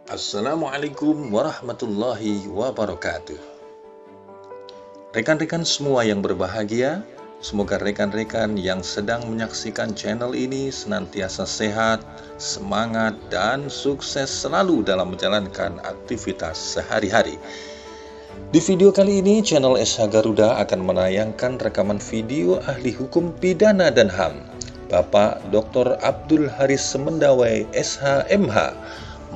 Assalamualaikum warahmatullahi wabarakatuh. Rekan-rekan semua yang berbahagia, semoga rekan-rekan yang sedang menyaksikan channel ini senantiasa sehat, semangat, dan sukses selalu dalam menjalankan aktivitas sehari-hari. Di video kali ini, channel SH Garuda akan menayangkan rekaman video ahli hukum pidana dan HAM, Bapak Dr. Abdul Haris Semendawai, SH.MH,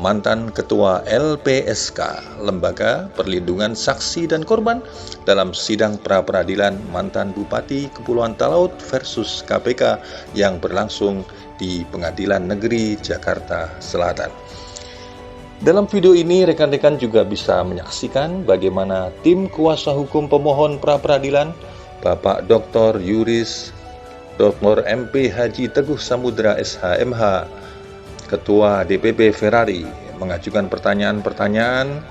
mantan Ketua LPSK, Lembaga Perlindungan Saksi dan Korban, dalam sidang pra-peradilan mantan Bupati Kepulauan Talaut versus KPK yang berlangsung di Pengadilan Negeri Jakarta Selatan. Dalam video ini, rekan-rekan juga bisa menyaksikan bagaimana tim kuasa hukum pemohon pra-peradilan, Bapak Dr. Yuris Dr. MP Haji Teguh Samudra SH.MH, Ketua DPP Ferrari, mengajukan pertanyaan-pertanyaan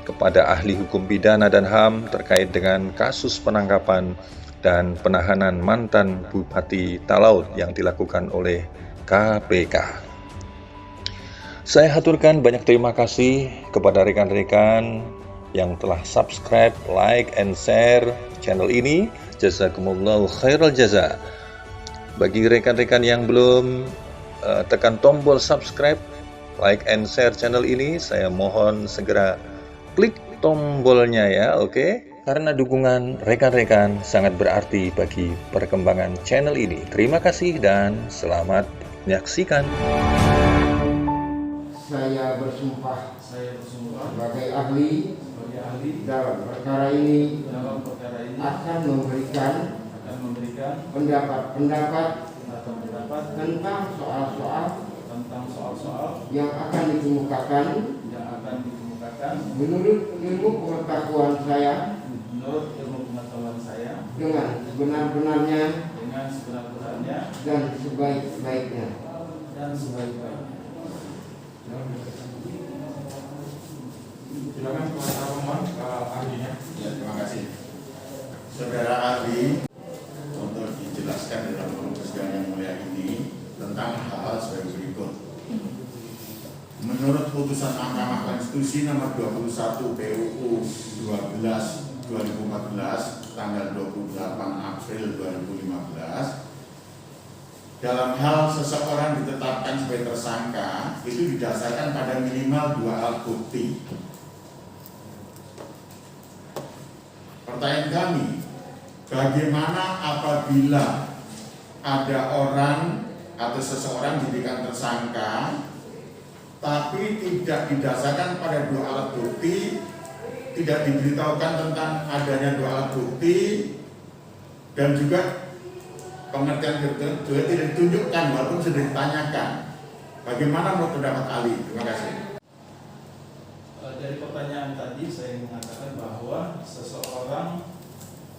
kepada ahli hukum pidana dan HAM terkait dengan kasus penangkapan dan penahanan mantan Bupati Talaut yang dilakukan oleh KPK. Saya haturkan banyak terima kasih kepada rekan-rekan yang telah subscribe, like, and share channel ini. Jazakumullahu khairal jaza. Bagi rekan-rekan yang belum tekan tombol subscribe, like, and share channel ini, saya mohon segera klik tombolnya ya, oke? Karena dukungan rekan-rekan sangat berarti bagi perkembangan channel ini. Terima kasih dan selamat menyaksikan. Saya bersumpah sebagai ahli dalam perkara ini akan memberikan pendapat tentang soal-soal yang akan dikemukakan menurut ilmu pengetahuan saya dengan sebenar-benarnya dan sebaik-baiknya. Silakan kuasa pemohon ahlinya. Ya, terima kasih. Saudara ahli, untuk dijelaskan dalam forum persidangan yang mulia ini tentang hal-hal sebagai berikut. Menurut putusan Mahkamah Konstitusi nomor 21 PUU 12/2014 tanggal 28 April 2015, dalam hal seseorang ditetapkan sebagai tersangka itu didasarkan pada minimal 2 alat bukti. Pertanyaan kami, bagaimana apabila ada orang atau seseorang dijadikan tersangka tapi tidak didasarkan pada 2 alat bukti, tidak diberitahukan tentang adanya 2 alat bukti, dan juga pengertian kedua tidak ditunjukkan walaupun sudah ditanyakan. Bagaimana menurut pendapat ahli? Terima kasih. Dari pertanyaan tadi saya mengatakan bahwa seseorang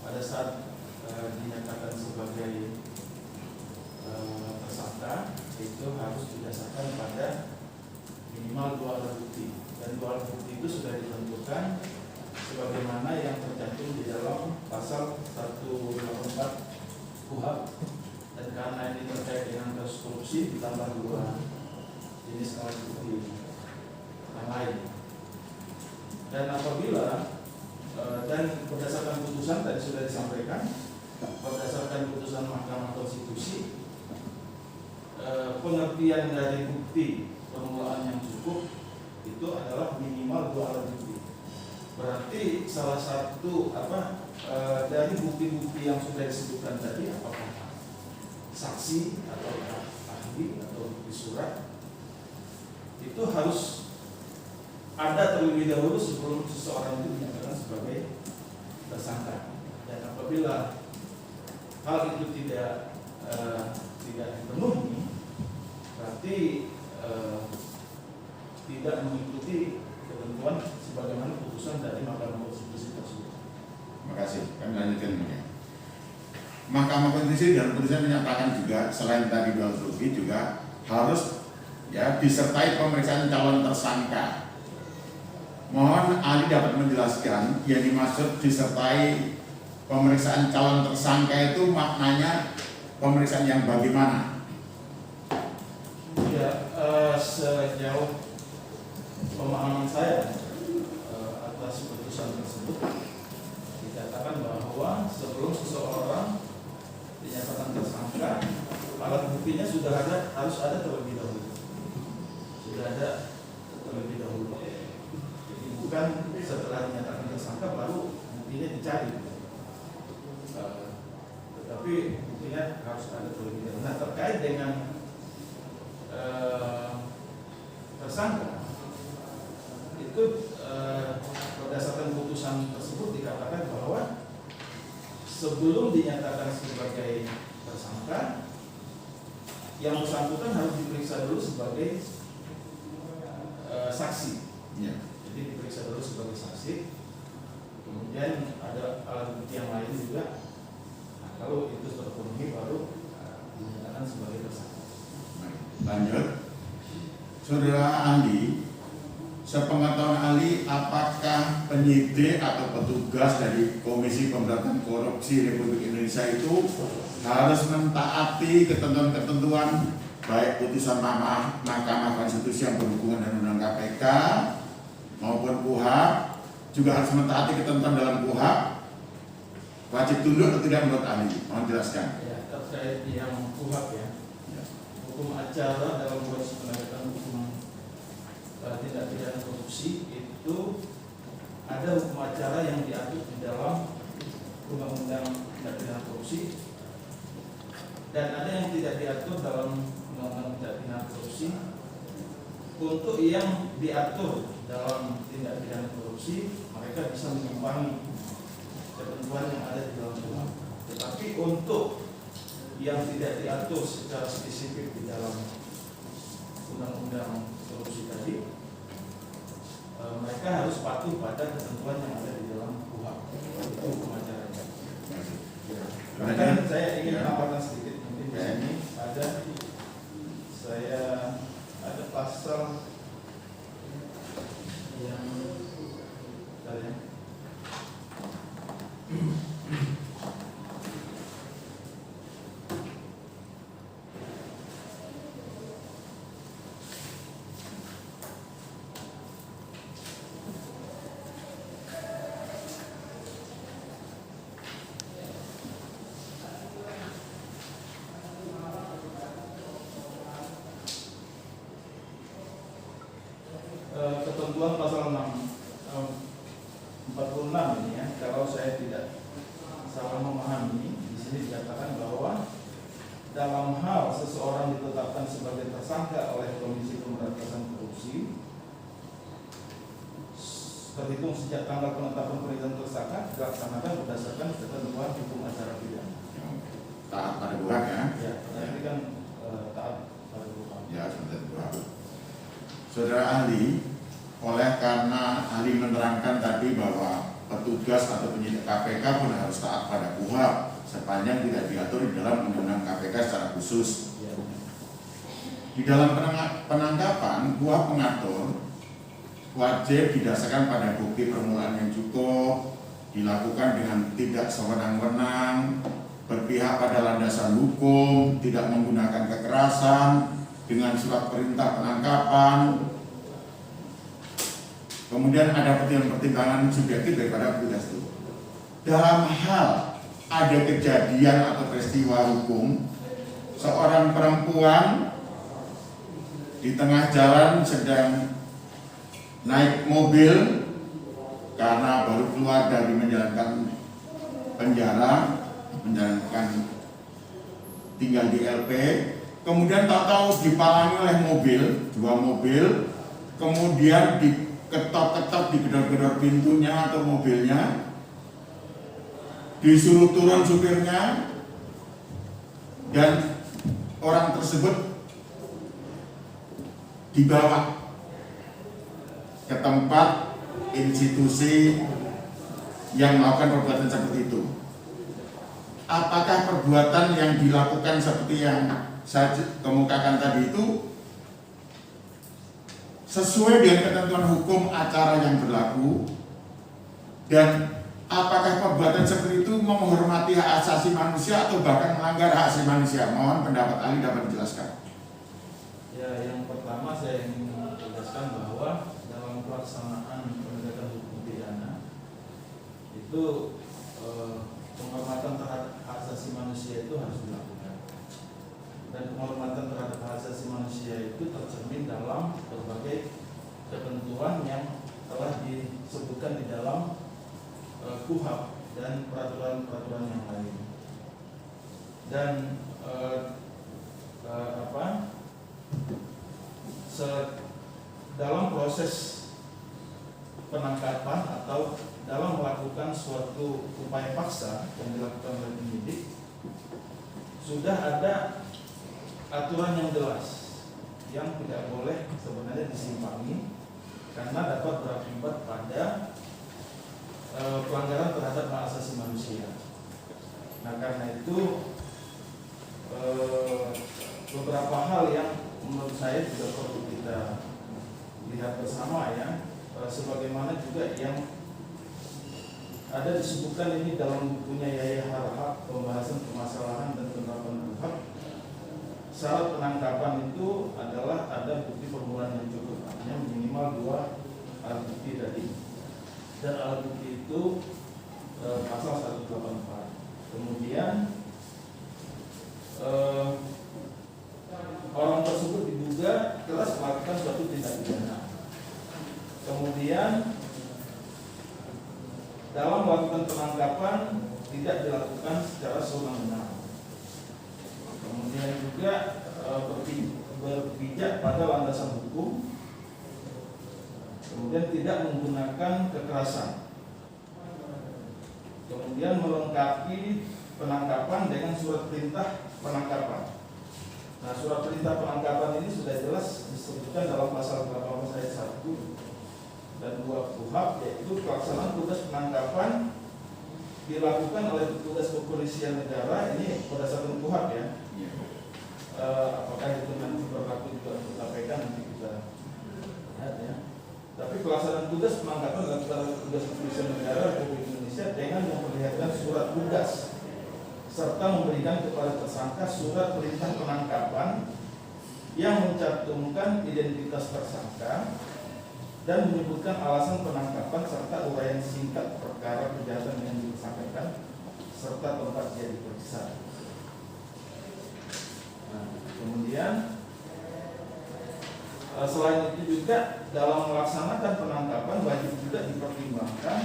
pada saat dinyatakan sebagai tersangka itu harus didasarkan pada minimal 2 alat bukti, dan 2 alat bukti itu sudah ditentukan sebagaimana yang tercantum di dalam pasal 184 KUHP, dan karena ini terkait dengan kasus korupsi ditambah 2 jenis alat bukti yang lain. Dan apabila dan berdasarkan putusan tadi sudah disampaikan, berdasarkan putusan Mahkamah Konstitusi, pengertian dari bukti permulaan yang cukup itu adalah minimal 2 alat bukti. Berarti salah satu dari bukti-bukti yang sudah disebutkan tadi, apakah saksi atau ahli atau bukti surat, itu harus ada terlebih dahulu sebelum seseorang itu dinyatakan sebagai tersangka. Dan apabila hal itu tidak dipenuhi, berarti tidak mengikuti ketentuan sebagaimana putusan dari Mahkamah Konstitusi tersebut. Terima kasih. Kami lanjutkan ini. Mahkamah Konstitusi dalam putusan menyatakan juga selain tadi 2 alat bukti juga harus disertai pemeriksaan calon tersangka. Mohon ahli dapat menjelaskan yang dimaksud disertai pemeriksaan calon tersangka itu maknanya pemeriksaan yang bagaimana? Ya, sejauh pemahaman saya atas putusan tersebut dikatakan bahwa sebelum seseorang dinyatakan tersangka, alat buktinya sudah ada, harus ada terlebih dahulu. Sudah ada terlebih dahulu. Jadi bukan setelah dinyatakan tersangka baru buktinya dicari. Tetapi buktinya harus ada terlebih dahulu. Nah, terkait dengan tersangka itu berdasarkan putusan tersebut dikatakan bahwa sebelum dinyatakan sebagai tersangka, yang bersangkutan harus diperiksa dulu sebagai saksi. Ya. Jadi diperiksa dulu sebagai saksi. Kemudian ada alat bukti yang lain juga. Nah, kalau itu terpenuhi baru dinyatakan sebagai tersangka. Lanjut, saudara ahli, sepengetahuan ahli, apakah penyidik atau petugas dari Komisi Pemberantasan Korupsi Republik Indonesia itu harus mentaati ketentuan-ketentuan baik putusan Mahkamah Konstitusi yang berhubungan dengan Undang KPK maupun KUHP, juga harus mentaati ketentuan dalam KUHP? Wajib tunduk atau tidak menurut ahli? Mohon jelaskan. Ya, terkait yang KUHP ya. Hukum acara dalam proses penegakan hukum tindak pidana korupsi itu ada hukum acara yang diatur di dalam Undang-Undang Tindak Pidana Korupsi dan ada yang tidak diatur dalam Undang-Undang Tindak Pidana Korupsi. Untuk yang diatur dalam tindak pidana korupsi, mereka bisa menyimpangi ketentuan yang ada di dalam KUHP. Tetapi untuk yang tidak diatur secara spesifik di dalam undang-undang korupsi tadi, mereka harus patuh pada ketentuan yang ada di dalam KUHP. Itu hukum acaranya. Bahkan saya ingin menambahkan sedikit, mungkin di sini ada pasal yang ketentuan pasal 46 ini ya, kalau saya tidak salah memahami, di sini dikatakan bahwa dalam hal seseorang ditetapkan sebagai tersangka oleh Komisi Pemberantasan Korupsi, terhitung sejak tanggal penetapan penetapan tersangka dilaksanakan berdasarkan ketentuan hukum acara pidana. Taat pada KUHP ya? Ya, ini kan taat pada KUHP. Ya, sebentar KUHP. Saudara ahli, oleh karena ahli menerangkan tadi bahwa petugas atau penyidik KPK pun harus taat pada KUHP sepanjang tidak diatur di dalam Undang-Undang KPK secara khusus. Ya. Di dalam penangkapan, KUHP mengatur wajib didasarkan pada bukti permulaan yang cukup, dilakukan dengan tidak sewenang-wenang, berpihak pada landasan hukum, tidak menggunakan kekerasan, dengan surat perintah penangkapan. Kemudian ada pertimbangan subjektif daripada petugas itu. Dalam hal ada kejadian atau peristiwa hukum, seorang perempuan di tengah jalan sedang naik mobil karena baru keluar dari menjalankan penjara, menjalankan tinggal di LP, kemudian tahu-tahu dipalangi oleh dua mobil, kemudian diketok-ketok, digedor-gedor pintunya atau mobilnya, disuruh turun supirnya, dan orang tersebut dibawa ke tempat institusi yang melakukan perbuatan seperti itu. Apakah perbuatan yang dilakukan seperti yang saya kemukakan tadi itu sesuai dengan ketentuan hukum acara yang berlaku, dan apakah perbuatan seperti itu menghormati hak asasi manusia atau bahkan melanggar hak asasi manusia? Mohon pendapat ahli dapat dijelaskan. Ya, yang pertama saya ingin menjelaskan bahwa dalam pelaksanaan penegakan hukum pidana itu penghormatan terhadap hak asasi manusia itu harus dilakukan. Dan penghormatan terhadap hak asasi manusia itu tercermin dalam berbagai ketentuan yang telah disebutkan di dalam KUHP dan peraturan-peraturan yang lain. Dan dalam proses penangkapan atau dalam melakukan suatu upaya paksa yang dilakukan oleh penyidik, sudah ada aturan yang jelas yang tidak boleh sebenarnya disimpangi karena dapat berakibat pada pelanggaran terhadap hak asasi manusia. Nah, karena itu beberapa hal yang menurut saya juga perlu kita lihat bersama ya, sebagaimana juga yang ada disebutkan ini dalam bukunya Yahya Harahap, pembahasan permasalahan dan penerapan KUHP. Syarat penangkapan itu adalah ada bukti permulaan yang cukup, artinya minimal 2 alat bukti tadi. Dan alat bukti itu pasal 184. Kemudian orang tersebut diduga jelas melakukan suatu tindak pidana. Kemudian dalam melakukan penangkapan tidak dilakukan secara sewenang-wenang. Kemudian juga berpijak pada landasan hukum. Kemudian tidak menggunakan kekerasan. Kemudian melengkapi penangkapan dengan surat perintah penangkapan. Nah, surat perintah penangkapan ini sudah jelas disebutkan dalam pasal 18 ayat 1 dan 2 KUHP, yaitu pelaksanaan tugas penangkapan dilakukan oleh petugas kepolisian negara. Ini berdasarkan KUHP ya. Apakah itu nanti berlaku juga untuk KPK, nanti kita lihat ya. Tapi pelaksanaan tugas penangkapan dilakukan oleh petugas kepolisian negara Republik Indonesia dengan memperlihatkan surat tugas serta memberikan kepada tersangka surat perintah penangkapan yang mencantumkan identitas tersangka dan menyebutkan alasan penangkapan serta uraian singkat perkara kejahatan yang disampaikan serta tempat dia diperiksa. Nah, kemudian selain itu juga dalam melaksanakan penangkapan wajib juga dipertimbangkan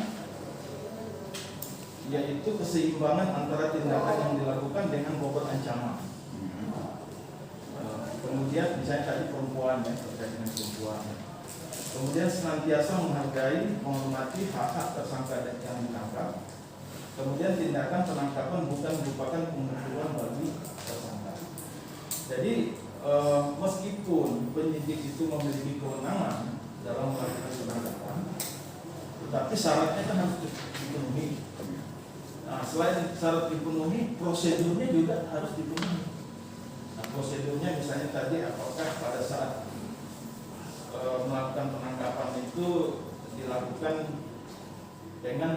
yaitu keseimbangan antara tindakan yang dilakukan dengan bobot ancaman. Kemudian misalnya tadi perempuan ya, terkait dengan perempuan. Kemudian senantiasa menghargai, menghormati hak-hak tersangka yang ditangkap. Kemudian tindakan penangkapan bukan merupakan pemukulan bagi tersangka. Jadi meskipun penyidik itu memiliki kewenangan dalam melakukan penangkapan, tetapi syaratnya kan harus dipenuhi. Nah, selain syarat dipenuhi, prosedurnya juga harus dipenuhi. Nah, prosedurnya misalnya tadi apakah pada saat melakukan penangkapan itu dilakukan dengan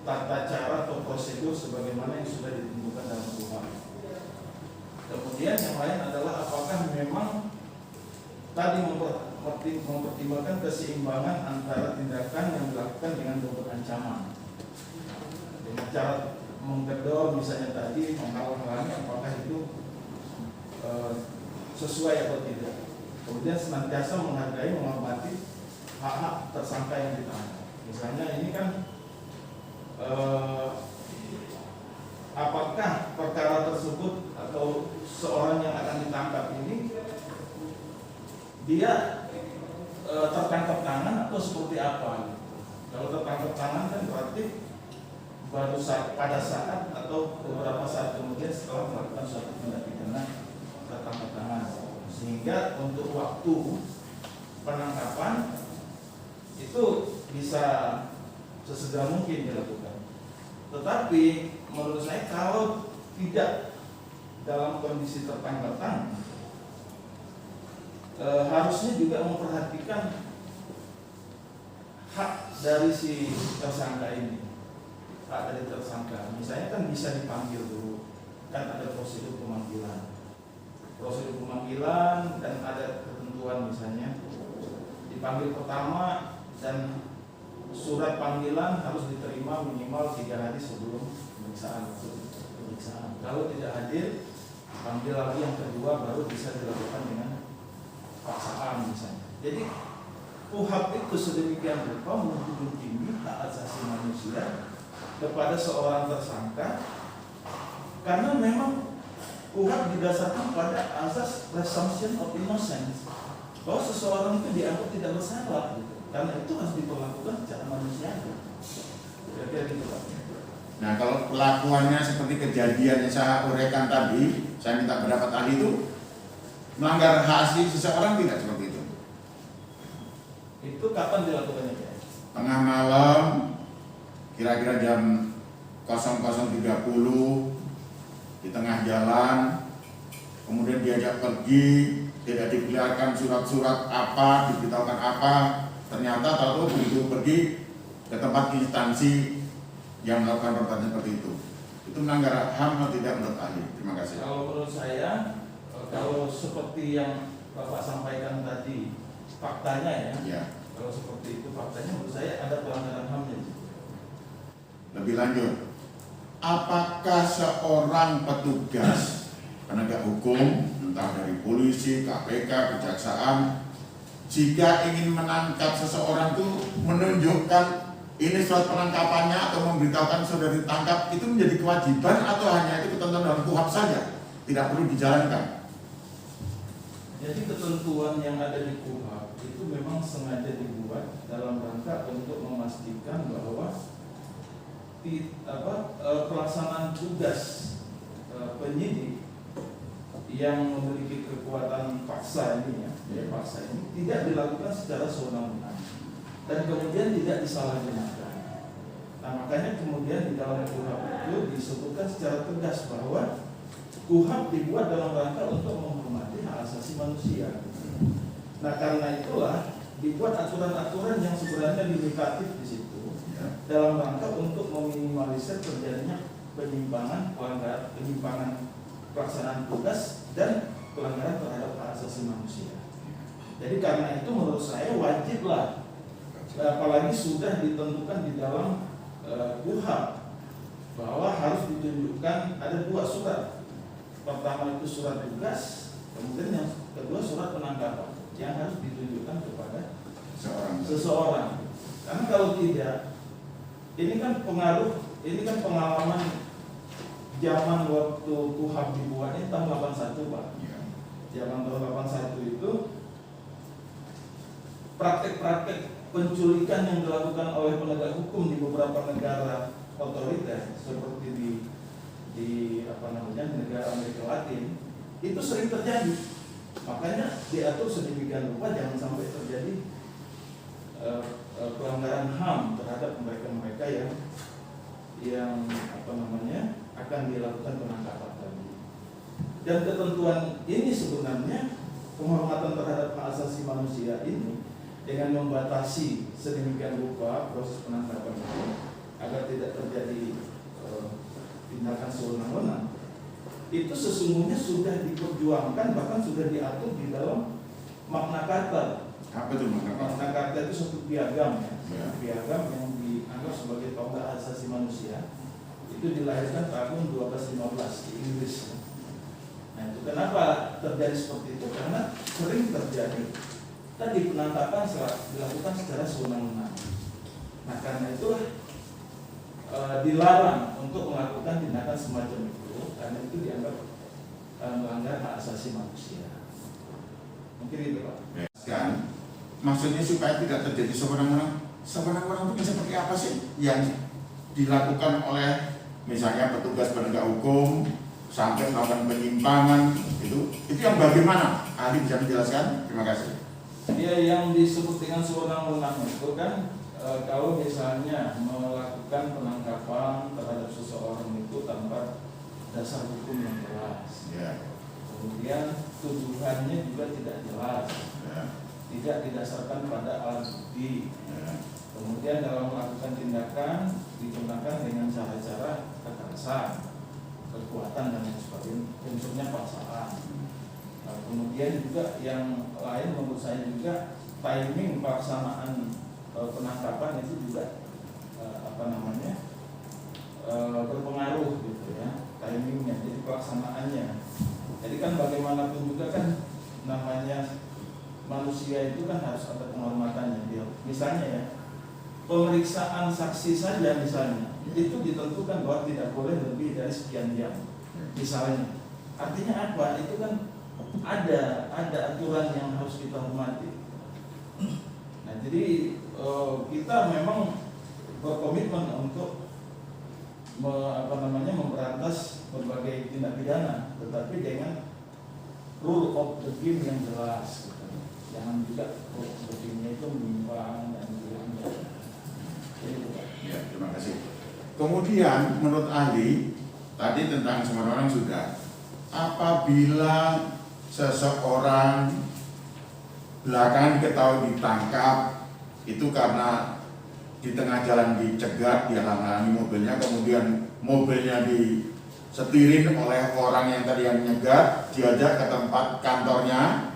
tata cara atau prosedur sebagaimana yang sudah ditentukan dalam KUHP. Kemudian yang lain adalah apakah memang tadi mempertimbangkan keseimbangan antara tindakan yang dilakukan dengan bobot ancaman. Dengan cara menggedor misalnya tadi, menghalang-halangi, apakah itu sesuai atau tidak. Kemudian senantiasa menghargai, menghormati hak-hak tersangka yang ditangkap. Misalnya ini kan apakah perkara tersebut atau seorang yang akan ditangkap ini dia tertangkap tangan atau seperti apa? Kalau tertangkap tangan kan berarti baru pada saat atau beberapa saat kemudian setelah melakukan suatu tindak pidana tertangkap tangan, sehingga untuk waktu penangkapan itu bisa sesegera mungkin dilakukan. Tetapi menurut saya kalau tidak dalam kondisi tertangkap tangan, harusnya juga memperhatikan hak dari si tersangka ini. hak dari tersangka. Misalnya kan bisa dipanggil dulu, kan ada prosedur pemanggilan. Prosedur pemanggilan dan ada ketentuan, misalnya dipanggil pertama dan surat panggilan harus diterima minimal 3 hari sebelum pemeriksaan. Kalau tidak hadir, panggil lagi yang kedua, baru bisa dilakukan dengan paksaan misalnya. Jadi KUHP itu sedemikian rupa menjunjung tinggi hak asasi manusia kepada seorang tersangka, karena memang KUHP didasarkan pada asas presumption of innocence, bahwa seseorang itu dianggap tidak bersalah gitu. Karena itu harus diperlakukan secara manusiawi. Kira-kira gitu Pak. Nah, kalau pelakuannya seperti kejadian yang saya uraikan tadi, saya minta pendapat ahli itu melanggar hak asasi seseorang tidak seperti itu? Itu kapan dilakukannya Pak? Tengah malam, kira-kira jam 00.30 di tengah jalan, kemudian diajak pergi, tidak diperlihatkan surat-surat apa, diberitahukan apa, ternyata tahu begitu pergi ke tempat instansi yang melakukan perbuatan seperti itu melanggar HAM atau tidak menurut ahli? Terima kasih. Kalau menurut saya, kalau seperti yang Bapak sampaikan tadi, faktanya Ya. Kalau seperti itu faktanya, menurut saya ada pelanggaran HAM-nya. Lebih lanjut, apakah seorang petugas penegak hukum, entah dari polisi, KPK, kejaksaan, jika ingin menangkap seseorang itu menunjukkan ini surat penangkapannya atau memberitahukan sudah ditangkap, itu menjadi kewajiban atau hanya itu ketentuan dalam KUHP saja, tidak perlu dijalankan? Jadi ketentuan yang ada di KUHP itu memang sengaja dibuat dalam rangka untuk memastikan bahwa pelaksanaan tugas penyidik yang memiliki kekuatan paksa ini paksa ini tidak dilakukan secara sewenang-wenang dan kemudian tidak disalahgunakan. Nah, makanya kemudian di dalam KUHP itu disebutkan secara tegas bahwa KUHP dibuat dalam rangka untuk menghormati hak asasi manusia. Nah, karena itulah dibuat aturan-aturan yang sebenarnya limitatif di situ dalam rangka untuk meminimalisir terjadinya penyimpangan pelaksanaan tugas dan pelanggaran terhadap hak asasi manusia. Jadi karena itu menurut saya wajiblah, apalagi sudah ditentukan di dalam KUHP bahwa harus ditunjukkan ada 2 surat. Pertama itu surat tugas, kemudian yang kedua surat penangkapan yang harus ditunjukkan kepada seseorang. Karena kalau tidak, ini kan pengalaman zaman waktu KUHP dibuat ini tahun 81 Pak. Zaman tahun 81 itu praktek-praktek penculikan yang dilakukan oleh penegak hukum di beberapa negara otoriter seperti di negara Amerika Latin itu sering terjadi. Makanya diatur sedemikian rupa jangan sampai terjadi pelanggaran HAM terhadap mereka-mereka yang akan dilakukan penangkapan tadi. Dan ketentuan ini sebenarnya penghormatan terhadap hak asasi manusia ini dengan membatasi sedemikian rupa proses penangkapan itu agar tidak terjadi tindakan sewenang-wenang, itu sesungguhnya sudah diperjuangkan, bahkan sudah diatur di dalam Magna Carta. Apa itu Magna Carta? Magna Carta itu suatu piagam piagam yang dianggap sebagai tonggak asasi manusia. Itu dilahirkan tahun 1215 di Inggris. Nah, itu kenapa terjadi seperti itu? Karena sering terjadi tadi penangkapan dilakukan secara sewenang-wenang. Nah, karena itulah dilarang untuk melakukan tindakan semacam itu, karena itu dianggap melanggar hak asasi manusia. Mungkin itu Pak. Dan maksudnya supaya tidak terjadi sewenang-wenang. Sewenang-wenang itu seperti apa sih yang dilakukan oleh misalnya petugas penegak hukum sampai melakukan penyimpangan itu yang bagaimana? Ahli bisa menjelaskan? Terima kasih. Ya, yang disebut dengan sewenang-wenang itu kan kalau misalnya melakukan penangkapan terhadap seseorang itu tanpa dasar hukum yang jelas, kemudian tuduhannya juga tidak jelas, tidak didasarkan pada alat bukti, Kemudian dalam melakukan tindakan digunakan dengan cara-cara kekerasan, kekuatan dan lain sebagainya, unsurnya paksaan. Nah, kemudian juga yang lain menurut saya juga timing pelaksanaan penangkapan itu juga berpengaruh gitu ya, timingnya, jadi pelaksanaannya. Jadi kan bagaimanapun juga kan namanya manusia itu kan harus ada penghormatannya. Misalnya ya, pemeriksaan saksi saja misalnya itu ditentukan bahwa tidak boleh lebih dari sekian jam misalnya. Artinya apa? Itu kan ada aturan yang harus kita hormati. Nah, jadi kita memang berkomitmen untuk memberantas berbagai tindak pidana, tetapi dengan rule of the game yang jelas gitu. Jangan juga rule of the game itu menyimpang dan dilanggar. Ya, terima kasih. Kemudian menurut ahli tadi tentang semua orang sudah, apabila seseorang belakangan diketahui ditangkap itu karena di tengah jalan dicegat, dia halangi mobilnya, kemudian mobilnya disetirin oleh orang yang tadi yang nyegat, diajak ke tempat kantornya,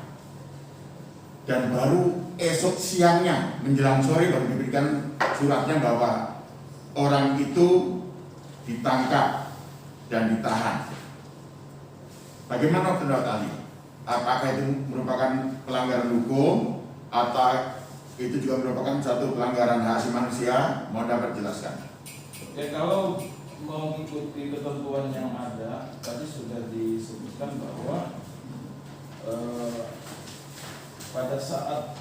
dan baru esok siangnya menjelang sore baru diberikan suratnya bahwa orang itu ditangkap dan ditahan. Bagaimana pendapat ahli? Apakah itu merupakan pelanggaran hukum atau itu juga merupakan satu pelanggaran hak asasi manusia? Mohon dapat jelaskan. Ya, kalau mengikuti ketentuan yang ada, tadi sudah disebutkan bahwa pada saat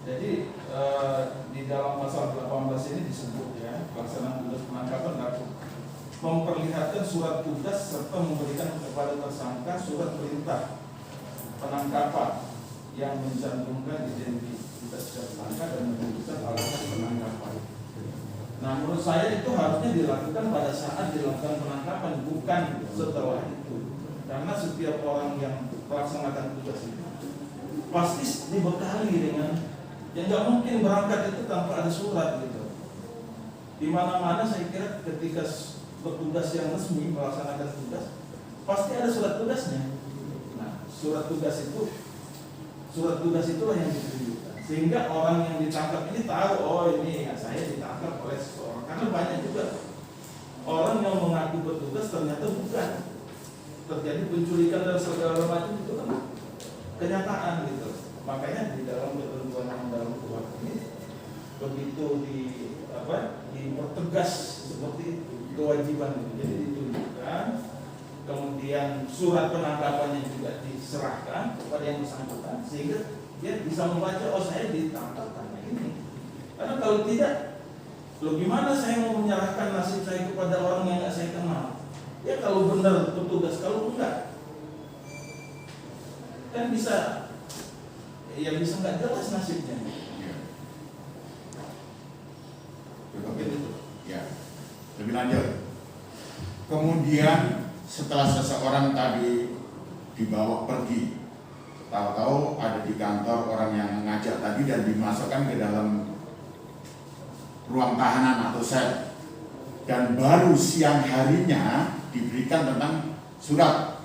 jadi di dalam pasal 18 ini disebut ya, pelaksanaan tugas penangkapan dapat memperlihatkan surat tugas serta memberikan kepada tersangka surat perintah penangkapan yang mencantumkan identitas tersangka dan menunjukkan alasan penangkapan. Nah, menurut saya itu harusnya dilakukan pada saat dilakukan penangkapan, bukan setelah itu. Karena setiap orang yang melaksanakan tugas itu pasti dibekali dengan yang nggak mungkin berangkat itu tanpa ada surat gitu. Di mana-mana saya kira ketika bertugas yang resmi melaksanakan tugas pasti ada surat tugasnya. Nah, surat tugas itulah yang ditunjukkan sehingga orang yang ditangkap ini tahu, oh ini ya, saya ditangkap oleh seseorang. Karena banyak juga orang yang mengaku bertugas ternyata bukan. Terjadi penculikan dan segala macam itu kan kenyataan gitu. Makanya di dalam ketentuan yang dalam kuhap ini begitu dipertegas seperti itu kewajiban itu. Jadi ditunjukkan, kemudian surat penangkapannya juga diserahkan kepada yang bersangkutan sehingga dia bisa membaca, oh saya ditangkap karena ini. Karena kalau tidak, loh gimana saya mau menyerahkan nasib saya kepada orang yang nggak saya kenal? Ya kalau benar petugas, kalau enggak kan bisa nggak jelas nasibnya. Ya. Lebih lanjut. Kemudian setelah seseorang tadi dibawa pergi, tahu-tahu ada di kantor orang yang ngajak tadi dan dimasukkan ke dalam ruang tahanan atau sel, dan baru siang harinya diberikan tentang surat,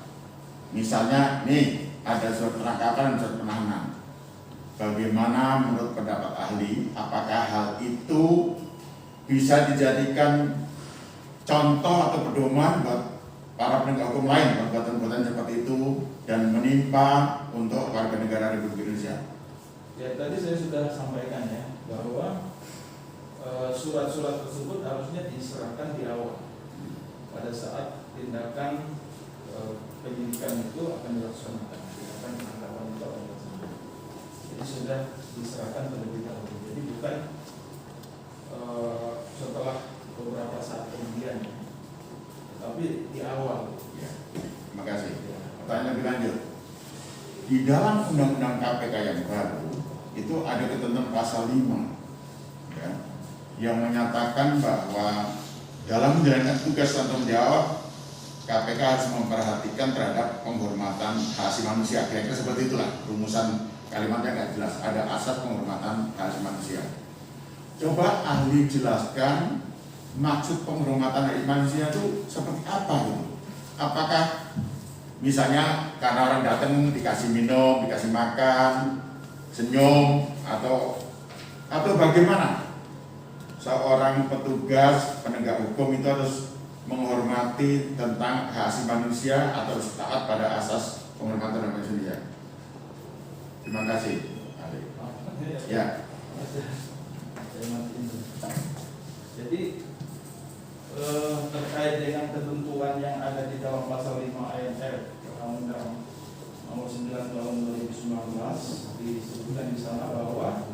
misalnya nih ada surat penangkapan dan surat penahanan. Bagaimana menurut pendapat ahli, apakah hal itu bisa dijadikan contoh atau pedoman buat para penegak hukum lain perbuatan-perbuatan seperti itu dan menimpa untuk warga negara Republik Indonesia? Ya, tadi saya sudah sampaikan ya bahwa surat-surat tersebut harusnya diserahkan di awal pada saat tindakan penyidikan itu akan dilaksanakan, tindakan penangkapan itu akan dilaksanakan. Jadi sudah diserahkan terlebih dahulu. Jadi bukan setelah beberapa saat kemudian, tapi di awal. Ya, terima kasih. Pertanyaan lebih lanjut. Di dalam Undang-Undang KPK yang baru itu ada ketentuan pasal 5 ya, yang menyatakan bahwa dalam menjalankan tugas dan tanggung jawab, KPK harus memperhatikan terhadap penghormatan hak asasi manusia. Kira-kira seperti itulah rumusan kalimatnya nggak jelas. Ada asas penghormatan hak asasi manusia. Coba ahli jelaskan maksud penghormatan hak asasi manusia itu seperti apa gitu. Apakah misalnya karena orang datang dikasih minum, dikasih makan, senyum, atau bagaimana? Seorang petugas penegak hukum itu harus menghormati tentang hak asasi manusia atau harus taat pada asas penghormatan hak asasi manusia. Terima kasih. Ya. Jadi terkait dengan ketentuan yang ada di dalam pasal 5 ayat F Undang-Undang Nomor 9 Tahun 2019 disebutkan di sana bahwa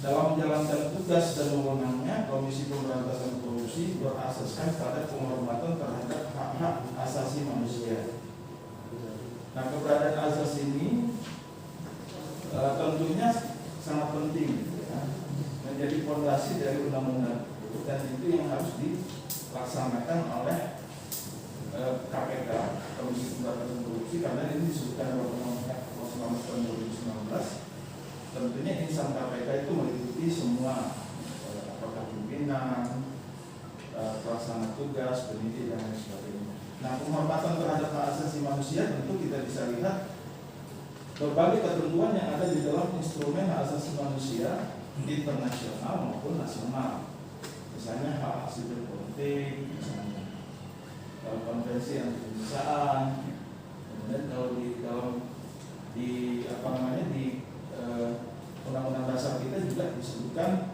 dalam menjalankan tugas dan wewenangnya, Komisi Pemberantasan Korupsi berasaskan pada penghormatan terhadap hak-hak asasi manusia. Nah, keberadaan asas ini tentunya sangat penting, ya, menjadi fondasi dari undang-undang itu, dan itu yang harus dilaksanakan oleh KPK, Komisi Pemberantasan Korupsi, karena ini disebutkan dalam Undang-Undang Nomor 9 Tahun 2019. Tentunya insan KPK itu meliputi semua, apakah pimpinan, pelaksana tugas, penyidik, dan lain sebagainya. Nah, penghormatan terhadap hak asasi manusia tentu kita bisa lihat berbagai ketentuan yang ada di dalam instrumen hak asasi manusia internasional maupun nasional. Misalnya hak sipil politik, misalnya konvensi anti penyiksaan, kemudian kalau di Undang-Undang Dasar kita juga disebutkan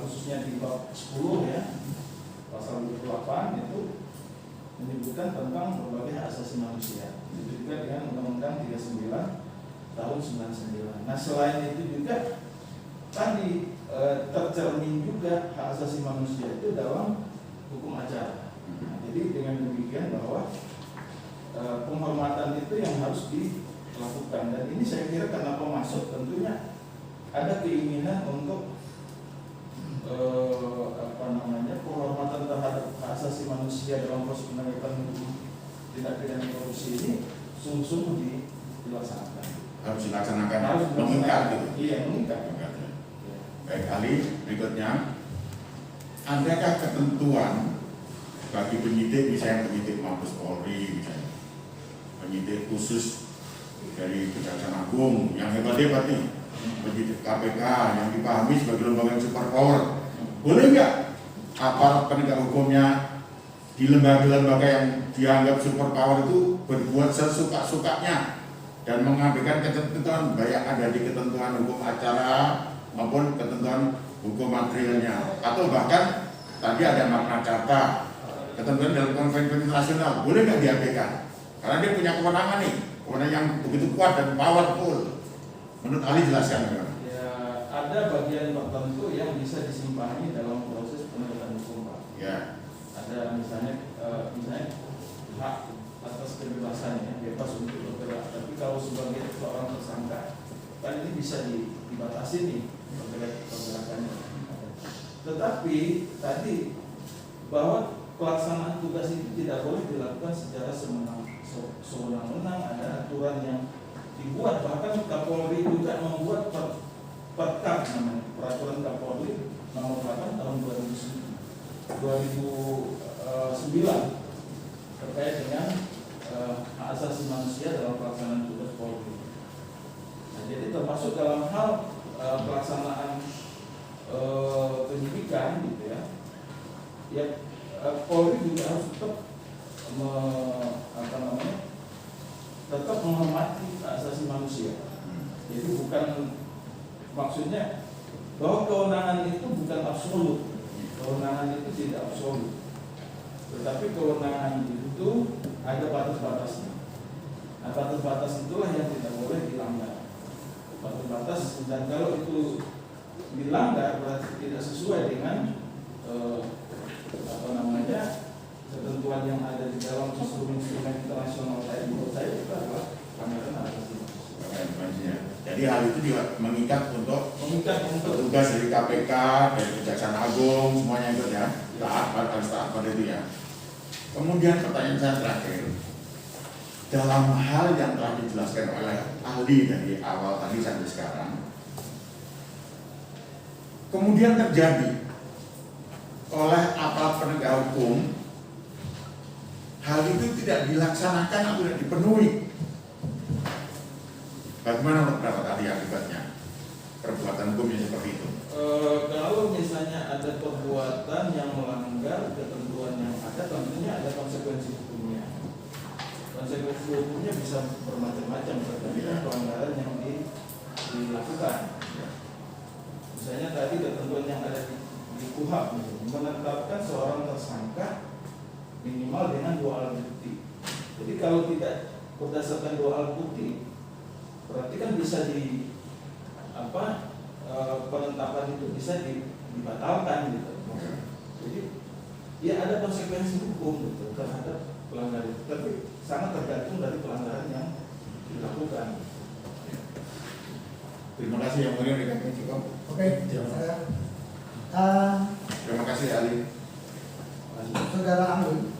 khususnya di bab 10 ya, pasal 28 itu menyebutkan tentang berbagai hak asasi manusia. Itu juga dengan Undang-Undang 39 tahun 99. Nah, selain itu juga tadi tercermin juga hak asasi manusia itu dalam hukum acara. Nah, jadi dengan demikian bahwa penghormatan itu yang harus dilakukan, dan ini saya kira kenapa masuk, tentunya ada keinginan untuk penghormatan terhadap hak asasi manusia dalam proses penegakan hukum tindak pidana korupsi ini sungguh-sungguh dilaksanakan. Harus dilaksanakan, mengikat gitu. Iya, mengikat. Baik, ahli berikutnya, adakah ketentuan bagi penyidik, misalnya penyidik Mabes Polri, misalnya penyidik khusus dari Kejaksaan Agung yang hebat-hebat nih, penyidik KPK yang dipahami sebagai lembaga super power, boleh nggak aparat penegak hukumnya di lembaga-lembaga yang dianggap super power itu berbuat sesuka-sukanya dan mengabaikan ketentuan baik ada di ketentuan hukum acara maupun ketentuan hukum materialnya, atau bahkan tadi ada Magna Carta, ketentuan dalam konvensi internasional, boleh nggak diabaikan? Karena dia punya kewenangan nih, kewenangan yang begitu kuat dan powerful. Menurut ahli jelaskan. Ya, ada bagian tertentu yang bisa disimpangkan dalam proses penegakan hukum, Pak. Ya. Ada misalnya hak atas kebebasannya, bebas untuk bergerak. Tapi kalau sebagai seorang tersangka, kan ini bisa dibatasi nih pergerakannya. Tetapi tadi bahwa pelaksanaan tugas itu tidak boleh dilakukan secara sewenang-wenang, ada aturan yang dibuat, bahkan Kapolri juga membuat perkap namanya, peraturan Kapolri nomor 8 tahun 2009 terkait dengan hak asasi manusia dalam pelaksanaan tugas Polri. Nah, jadi termasuk dalam hal pelaksanaan penyidikan gitu ya, ya Polri juga harus tetap menghormati hak asasi manusia. Jadi bukan, maksudnya bahwa kewenangan itu bukan absolut, kewenangan itu tidak absolut, tetapi kewenangan itu ada batas-batasnya. Nah, batas-batas itulah yang tidak boleh dilanggar. Batas-batas, dan kalau itu dilanggar berarti tidak sesuai dengan ketentuan yang ada di dalam instrumen internasional lain, menurut saya itu adalah pelanggaran hak asasi manusia. Jadi hal itu juga mengikat untuk tugas dari KPK, dari Kejaksaan Agung, semuanya ikut ya, taat pada itu ya. Kemudian pertanyaan saya terakhir, dalam hal yang telah dijelaskan oleh ahli dari awal tadi sampai sekarang, kemudian terjadi oleh aparat penegak hukum, hal itu tidak dilaksanakan atau tidak dipenuhi, bagaimana menurut pendapat ahli akibatnya perbuatan hukum yang seperti itu? Kalau misalnya ada perbuatan yang melanggar ketentuan yang ada, tentunya ada konsekuensi hukumnya. Konsekuensi hukumnya bisa bermacam-macam tergantung pelanggaran yang dilakukan. Misalnya tadi ketentuan yang ada di KUHP menetapkan seorang tersangka minimal dengan 2 alat bukti. Jadi kalau tidak berdasarkan 2 alat bukti, berarti kan bisa penetapan itu bisa dibatalkan gitu. Jadi ya ada konsekuensi hukum gitu terhadap pelanggaran itu, tapi sangat tergantung dari pelanggaran yang dilakukan. Terima kasih yang mulia, dikatakan cukup. Oke, Terima kasih ahli. saudara ahli,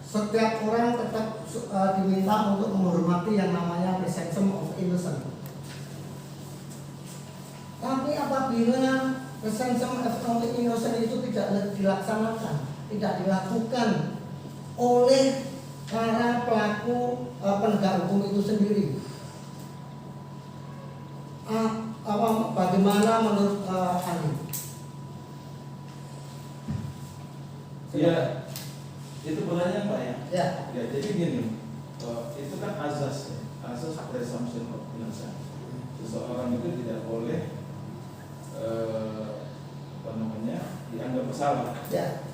setiap orang tetap diminta untuk menghormati yang namanya presumption of innocence. Tapi apabila presumption of innocence itu tidak dilaksanakan, tidak dilakukan oleh para pelaku penegak hukum itu sendiri, bagaimana menurut ahli? Ya, itu pertanyaan Pak ya. Ya. Ya, jadi gini, itu kan azas presumption of innocence. Seseorang itu tidak boleh dianggap bersalah. Ya.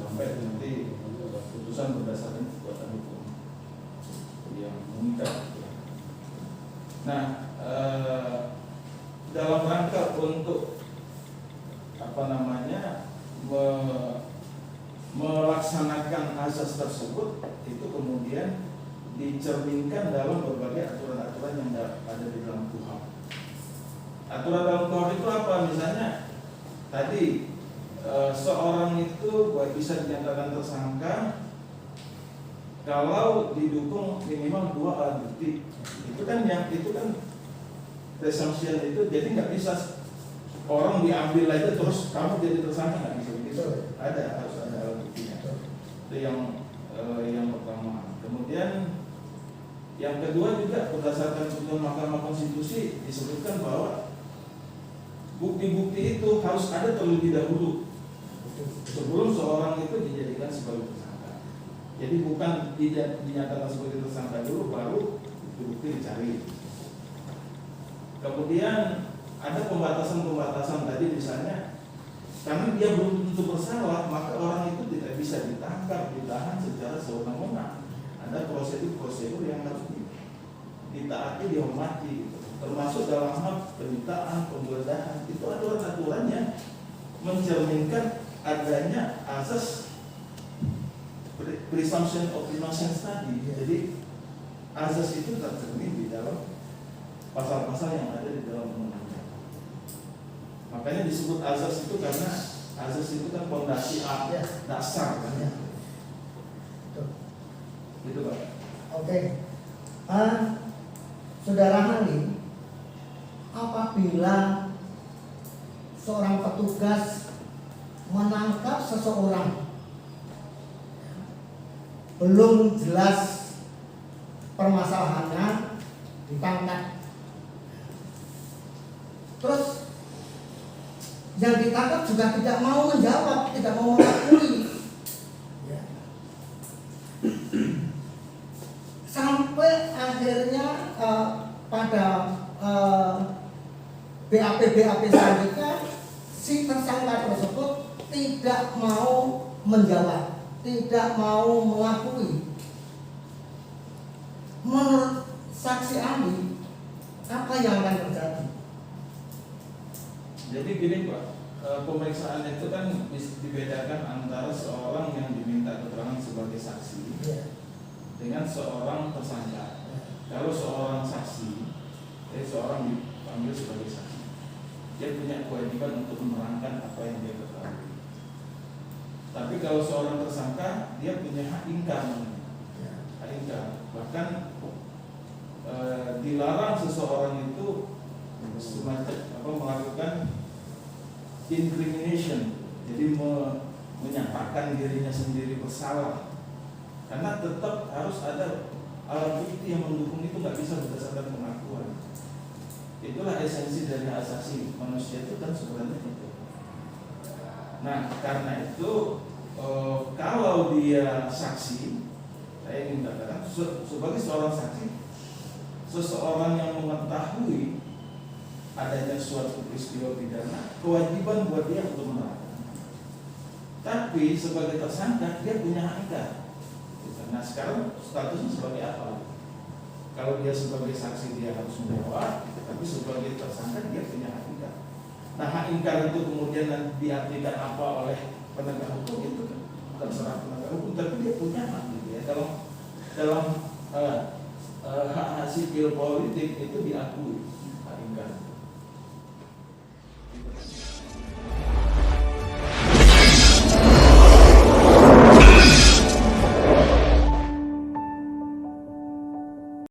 Sampai nanti putusan berdasarkan perbuatan hukum yang mengikat. Nah, dalam rangka untuk melaksanakan azas tersebut, itu kemudian dicerminkan dalam berbagai aturan-aturan yang ada di dalam KUHP. Aturan dalam KUHP itu apa? Misalnya tadi seorang itu bisa dinyatakan tersangka kalau didukung minimal 2 alat bukti. Itu kan presumption itu, jadi nggak bisa orang diambil aja terus kamu jadi tersangka, nggak bisa begitu. Harus ada alat buktinya. Itu yang pertama. Kemudian yang kedua juga berdasarkan putusan Mahkamah Konstitusi disebutkan bahwa bukti-bukti itu harus ada terlebih dahulu sebelum seorang itu dijadikan sebagai tersangka. Jadi bukan dinyatakan sebagai tersangka dulu baru bukti dicari. Kemudian ada pembatasan tadi, misalnya karena dia belum tentu bersalah, maka orang itu tidak bisa ditangkap, ditahan secara sewenang-wenang. Ada prosedur yang harus ditaati, dihormati, termasuk dalam hal penyitaan, penggeledahan. Itu aturan-aturan yang mencerminkan adanya asas presumption of innocence tadi. Jadi asas itu tercermin di dalam pasal-pasal yang ada di dalam undang-undang. Makanya disebut asas itu karena asas itu kan fondasi dasar kan. Ya. Gitu Pak. Oke. Saudara ahli, apabila seorang petugas menangkap seseorang belum jelas permasalahannya, ditangkap, terus yang ditangkap juga tidak mau menjawab, tidak mau mengakui, ya. Sampai akhirnya pada BAP selanjutnya si tersangka tersebut tidak mau menjawab, tidak mau mengakui. Menurut saksi ahli, apa yang akan terjadi? Jadi gini Pak, pemeriksaan itu kan dibedakan antara seorang yang diminta keterangan sebagai saksi dengan seorang tersangka. Kalau seorang saksi, seorang dipanggil sebagai saksi, dia punya kewajiban untuk menerangkan apa yang dia ketahui. Tapi kalau seorang tersangka, dia punya hak ingkar. Hak ingkar. Bahkan dilarang seseorang itu semacam melakukan incrimination, jadi menyatakan dirinya sendiri bersalah, karena tetap harus ada alat bukti yang mendukung itu, nggak bisa berdasarkan pengakuan. Itulah esensi dari hak asasi manusia itu kan sebenarnya itu. Nah, karena itu kalau dia saksi, saya ingin katakan sebagai seorang saksi, seseorang yang mengetahui adanya suatu peristiwa pidana, kewajiban buat dia untuk menerangkan. Tapi sebagai tersangka dia punya hak ingkar. Nah, sekarang statusnya sebagai apa? Kalau dia sebagai saksi dia harus menjawab, tapi sebagai tersangka dia punya hak ingkar. Nah, hak ingkar itu kemudian diartikan apa oleh penegak hukum itu terserah penegak hukum, tapi dia punya hak gitu ya. Kalau dalam hak sipil politik itu diakui hak ingkar.